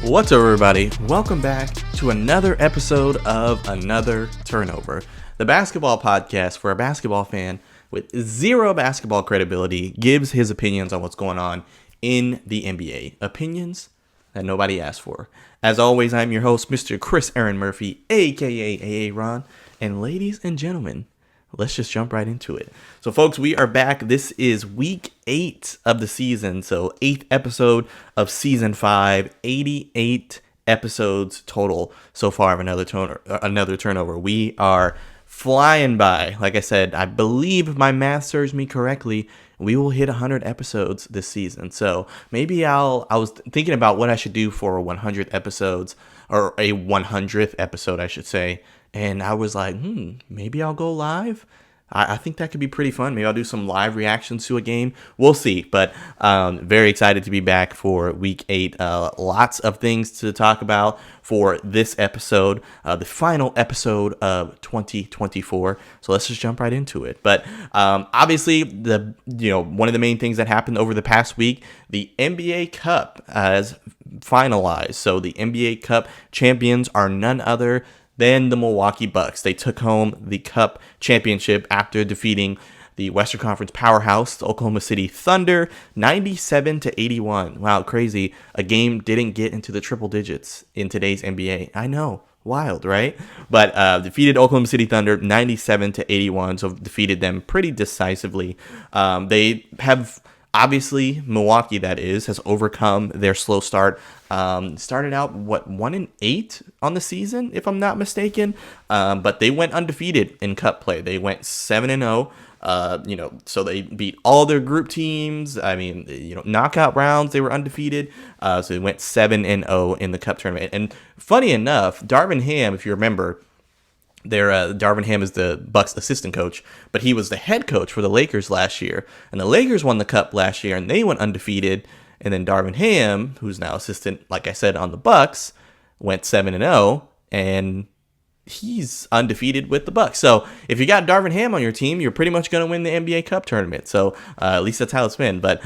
What's up, everybody? Welcome back to another episode of Another Turnover, the basketball podcast where a basketball fan with zero basketball credibility gives his opinions on what's going on in the NBA. Opinions that nobody asked for. As always, I'm your host, Mr. Chris Aaron Murphy, aka AA Ron, and ladies and gentlemen, let's just jump right into it. So, folks, we are back. This is week 8 of the season. So, 8th episode of season 5, 88 episodes total so far of another turnover. We are flying by. Like I said, I believe if my math serves me correctly, we will hit 100 episodes this season. So maybe I was thinking about what I should do for 100 episodes, or a 100th episode, I should say. And I was like, maybe I'll go live. I think that could be pretty fun. Maybe I'll do some live reactions to a game. We'll see. But very excited to be back for week 8. Lots of things to talk about for this episode, the final episode of 2024. So let's just jump right into it. But obviously, one of the main things that happened over the past week, the NBA Cup has finalized. So the NBA Cup champions are none other than the Milwaukee Bucks. They took home the Cup championship after defeating the Western Conference powerhouse, the Oklahoma City Thunder, 97-81. Wow, crazy. A game didn't get into the triple digits in today's NBA. I know, wild, right? But defeated Oklahoma City Thunder 97-81, so defeated them pretty decisively. They have... Obviously, Milwaukee, that is, has overcome their slow start. Started out, 1-8 on the season, if I'm not mistaken. But they went undefeated in Cup play. They went 7-0. So they beat all their group teams. I mean, knockout rounds, they were undefeated. So they went 7-0 in the Cup tournament. And funny enough, Darvin Ham, if you remember, Darvin Ham is the Bucks assistant coach, but he was the head coach for the Lakers last year. And the Lakers won the Cup last year, and they went undefeated. And then Darvin Ham, who's now assistant, like I said, on the Bucks, went 7-0, and he's undefeated with the Bucks. So if you got Darvin Ham on your team, you're pretty much going to win the NBA Cup tournament. So at least that's how it's been. But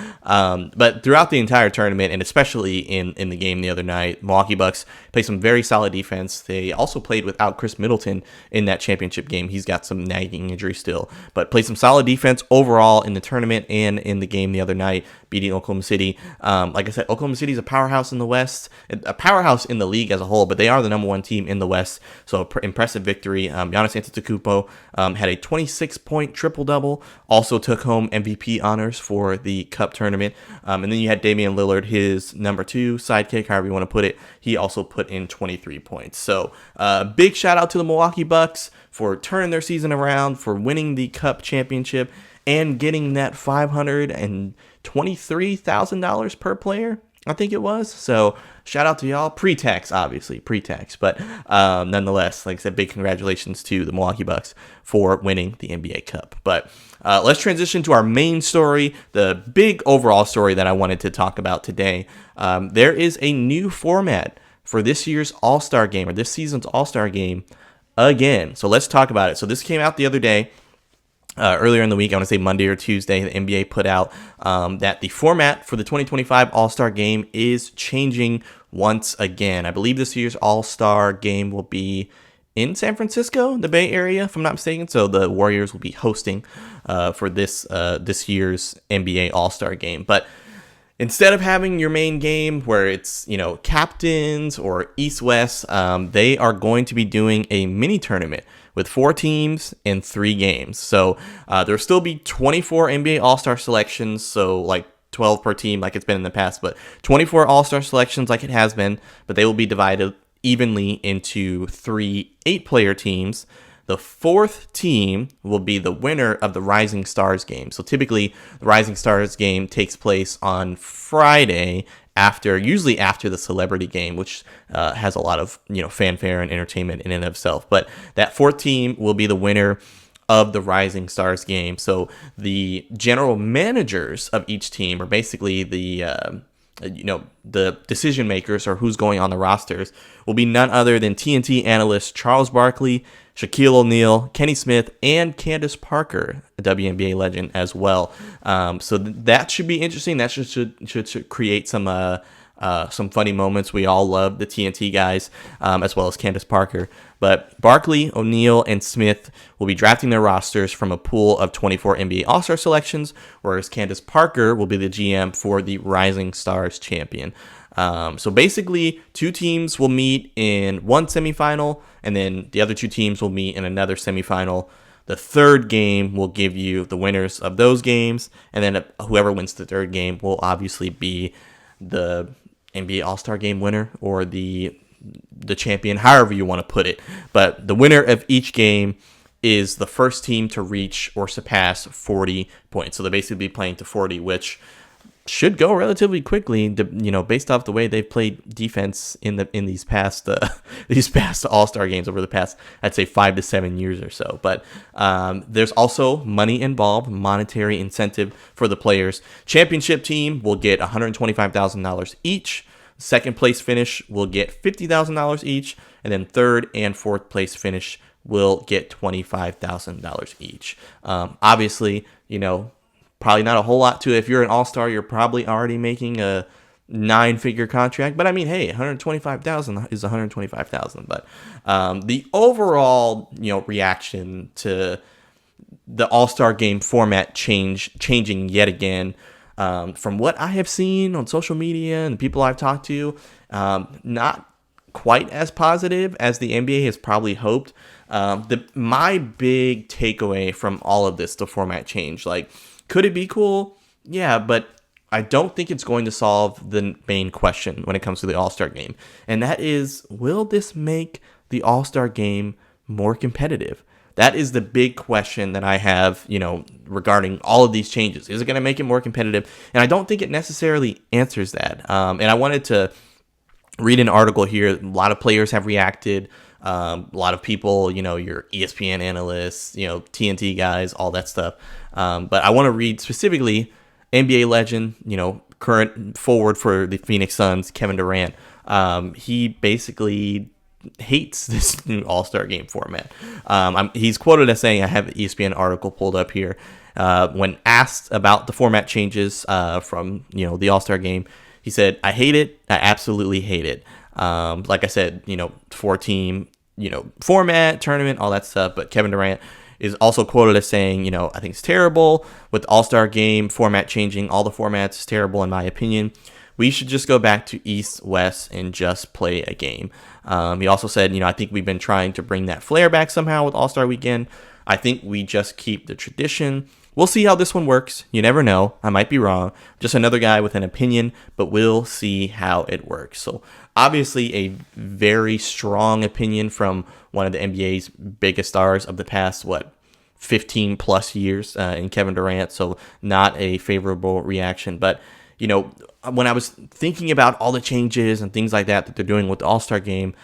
throughout the entire tournament, and especially in the game the other night, Milwaukee Bucks played some very solid defense. They also played without Chris Middleton in that championship game. He's got some nagging injury still, but played some solid defense overall in the tournament and in the game the other night, beating Oklahoma City. Like I said, Oklahoma City is a powerhouse in the West, a powerhouse in the league as a whole, but they are the number 1 team in the West. So impressive victory. Giannis Antetokounmpo had a 26-point triple-double, also took home MVP honors for the Cup tournament. And then you had Damian Lillard, his number 2 sidekick, however you want to put it. He also put in 23 points. So big shout out to the Milwaukee Bucks for turning their season around, for winning the Cup championship, and getting that $523,000 per player, I think it was. So shout out to y'all. Pre-tax, obviously. Pre-tax. But nonetheless, like I said, big congratulations to the Milwaukee Bucks for winning the NBA Cup. But let's transition to our main story, the big overall story that I wanted to talk about today. There is a new format for this year's All-Star Game, or this season's All-Star Game again. So let's talk about it. So this came out the other day. Earlier in the week, I want to say Monday or Tuesday, the NBA put out that the format for the 2025 All-Star Game is changing once again. I believe this year's All-Star Game will be in San Francisco, the Bay Area, if I'm not mistaken. So the Warriors will be hosting for this year's NBA All-Star Game. But instead of having your main game where it's, captains or East-West, they are going to be doing a mini tournament with 4 teams and 3 games. So there'll still be 24 NBA All-Star selections, so like 12 per team like it's been in the past, but 24 All-Star selections like it has been, but they will be divided evenly into 3 8-player teams. The 4th team will be the winner of the Rising Stars game. So typically, the Rising Stars game takes place on Friday, usually after the celebrity game, which has a lot of fanfare and entertainment in and of itself. But that 4th team will be the winner of the Rising Stars game. So the general managers of each team are basically the decision makers, or who's going on the rosters, will be none other than TNT analysts Charles Barkley, Shaquille O'Neal, Kenny Smith, and Candace Parker, a WNBA legend as well. So that should be interesting. That should create some some funny moments. We all love the TNT guys, as well as Candace Parker. But Barkley, O'Neal, and Smith will be drafting their rosters from a pool of 24 NBA All-Star selections, whereas Candace Parker will be the GM for the Rising Stars champion. So basically, two teams will meet in one semifinal, and then the other two teams will meet in another semifinal. The third game will give you the winners of those games, and then whoever wins the third game will obviously be the NBA All-Star Game winner or the champion, however you want to put it. But the winner of each game is the first team to reach or surpass 40 points. So they'll basically be playing to 40, which should go relatively quickly, based off the way they've played defense in these past All-Star games over the past, I'd say, 5 to 7 years or so. But there's also money involved, monetary incentive for the players. Championship team will get $125,000 each. Second place finish will get $50,000 each, and then third and fourth place finish will get $25,000 each. Obviously, probably not a whole lot to it. If you're an all-star, you're probably already making a 9-figure contract. But I mean, hey, $125,000 is $125,000. But the overall, reaction to the All-Star Game format changing yet again, from what I have seen on social media and the people I've talked to, not quite as positive as the NBA has probably hoped. My big takeaway from all of this, the format change, could it be cool? Yeah, but I don't think it's going to solve the main question when it comes to the All-Star Game. And that is, will this make the All-Star Game more competitive? That is the big question that I have, regarding all of these changes. Is it going to make it more competitive? And I don't think it necessarily answers that. And I wanted to read an article here. A lot of players have reacted. A lot of people, your ESPN analysts, TNT guys, all that stuff. But I want to read specifically NBA legend, current forward for the Phoenix Suns, Kevin Durant. He basically hates this new All-Star Game format. He's quoted as saying, I have an ESPN article pulled up here. When asked about the format changes from, the All-Star Game, he said, I hate it. I absolutely hate it. Like I said, 4-team, format, tournament, all that stuff. But Kevin Durant is also quoted as saying, I think it's terrible with the All-Star Game format changing. All the formats is terrible in my opinion. We should just go back to East, West, and just play a game. He also said, I think we've been trying to bring that flair back somehow with All-Star Weekend. I think we just keep the tradition. We'll see how this one works. You never know. I might be wrong. Just another guy with an opinion, but we'll see how it works. So obviously a very strong opinion from one of the NBA's biggest stars of the past, 15 plus years in Kevin Durant. So not a favorable reaction. But, when I was thinking about all the changes and things like that they're doing with the All-Star Game,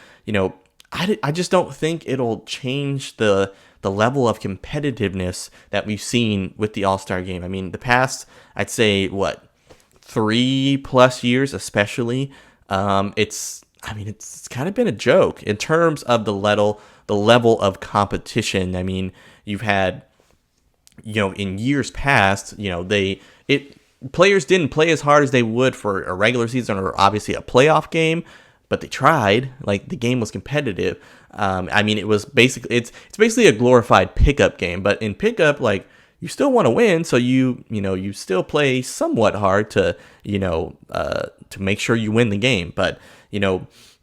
I just don't think it'll change the level of competitiveness that we've seen with the All-Star Game. I mean, the past, I'd say, 3+ years especially, it's kind of been a joke in terms of the level of competition. I mean, you've had, in years past, players didn't play as hard as they would for a regular season or obviously a playoff game, but they tried. The game was competitive. It was basically it's basically a glorified pickup game, but in pickup, you still want to win, so you still play somewhat hard to make sure you win the game. But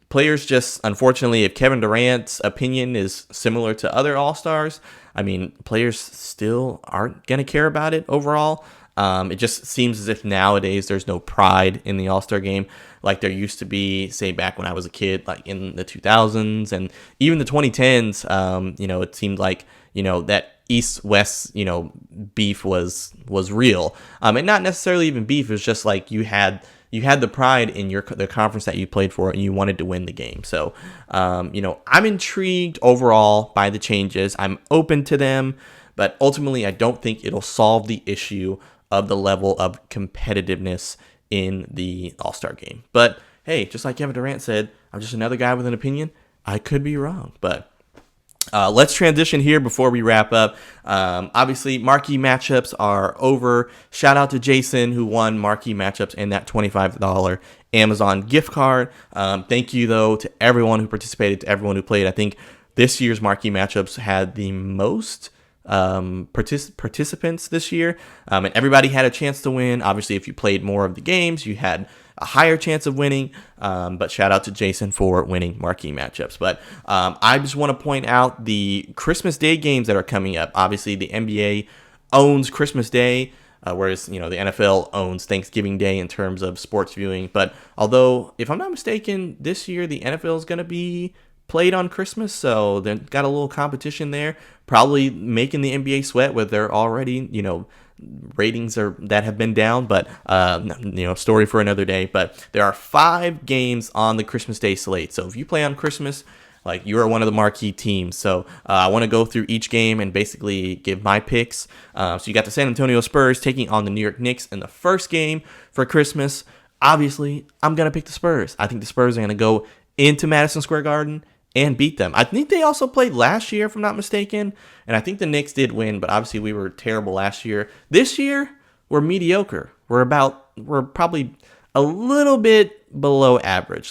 players just, unfortunately, if Kevin Durant's opinion is similar to other All-Stars, players still aren't gonna care about it overall. It just seems as if nowadays there's no pride in the All-Star Game like there used to be, say, back when I was a kid, in the 2000s and even the 2010s. It seemed like, that East-West, beef was real. And not necessarily even beef. It was just you had the pride in the conference that you played for and you wanted to win the game. So, I'm intrigued overall by the changes. I'm open to them, but ultimately I don't think it'll solve the issue of the level of competitiveness in the All-Star Game. But hey, just like Kevin Durant said, I'm just another guy with an opinion. I could be wrong, but Let's transition here before we wrap up. Obviously, marquee matchups are over. Shout out to Jason who won marquee matchups and that $25 Amazon gift card. Thank you, though, to everyone who participated, to everyone who played. I think this year's marquee matchups had the most participants this year, and everybody had a chance to win. Obviously, if you played more of the games, you had a higher chance of winning, but shout out to Jason for winning marquee matchups. But I just want to point out the Christmas Day games that are coming up. Obviously, the NBA owns Christmas Day, whereas the NFL owns Thanksgiving Day in terms of sports viewing. But although, if I'm not mistaken, this year the NFL is going to be played on Christmas, so they've got a little competition there, probably making the NBA sweat with their already, ratings that have been down, but story for another day. But there are 5 games on the Christmas Day slate, so if you play on Christmas, like, you are one of the marquee teams. So I want to go through each game and basically give my picks. So you got the San Antonio Spurs taking on the New York Knicks in the first game for Christmas. Obviously, I'm going to pick the Spurs. I think the Spurs are going to go into Madison Square Garden and beat them. I think they also played last year, if I'm not mistaken, and I think the Knicks did win, but obviously we were terrible last year. This year, we're mediocre. We're probably a little bit below average.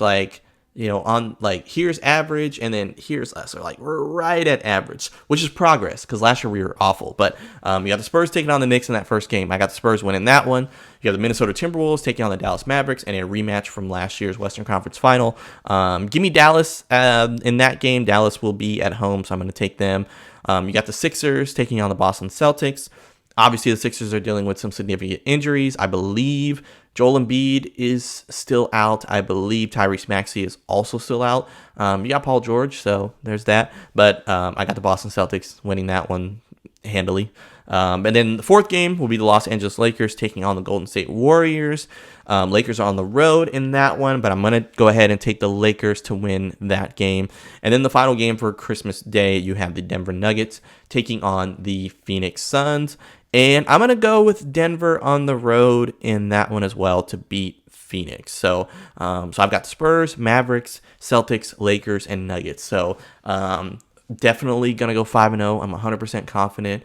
Here's average, and then here's us. Or we're right at average, which is progress, because last year we were awful. But you got the Spurs taking on the Knicks in that first game. I got the Spurs winning that one. You have the Minnesota Timberwolves taking on the Dallas Mavericks in a rematch from last year's Western Conference Final. Give me Dallas in that game. Dallas will be at home, so I'm going to take them. You got the Sixers taking on the Boston Celtics. Obviously, the Sixers are dealing with some significant injuries. I believe Joel Embiid is still out. I believe Tyrese Maxey is also still out. You got Paul George, so there's that. But I got the Boston Celtics winning that one handily. And then the fourth game will be the Los Angeles Lakers taking on the Golden State Warriors. Lakers are on the road in that one, but I'm going to go ahead and take the Lakers to win that game. And then the final game for Christmas Day, you have the Denver Nuggets taking on the Phoenix Suns. And I'm going to go with Denver on the road in that one as well to beat Phoenix. So I've got the Spurs, Mavericks, Celtics, Lakers, and Nuggets. So definitely going to go 5-0. I'm 100% confident.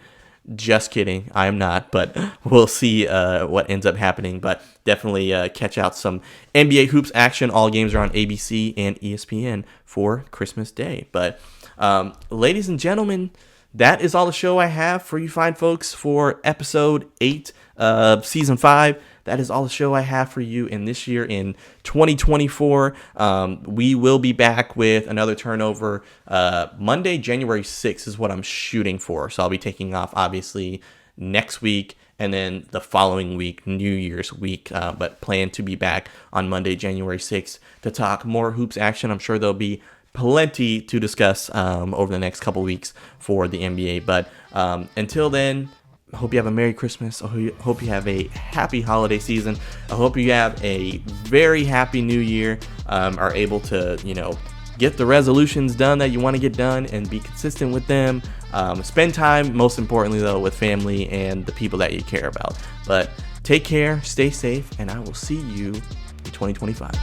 Just kidding. I am not, but we'll see what ends up happening. But definitely catch out some NBA hoops action. All games are on ABC and ESPN for Christmas Day. But ladies and gentlemen, that is all the show I have for you fine folks for episode 8 of season 5. That is all the show I have for you in this year in 2024. We will be back with another turnover. Monday, January 6th is what I'm shooting for. So I'll be taking off, obviously, next week and then the following week, New Year's week. But plan to be back on Monday, January 6th to talk more hoops action. I'm sure there'll be plenty to discuss over the next couple weeks for the NBA. But until then, I hope you have a Merry Christmas. I hope you have a happy holiday season. I hope you have a very happy New Year, are able to, get the resolutions done that you want to get done and be consistent with them. Spend time, most importantly, though, with family and the people that you care about. But take care, stay safe, and I will see you in 2025.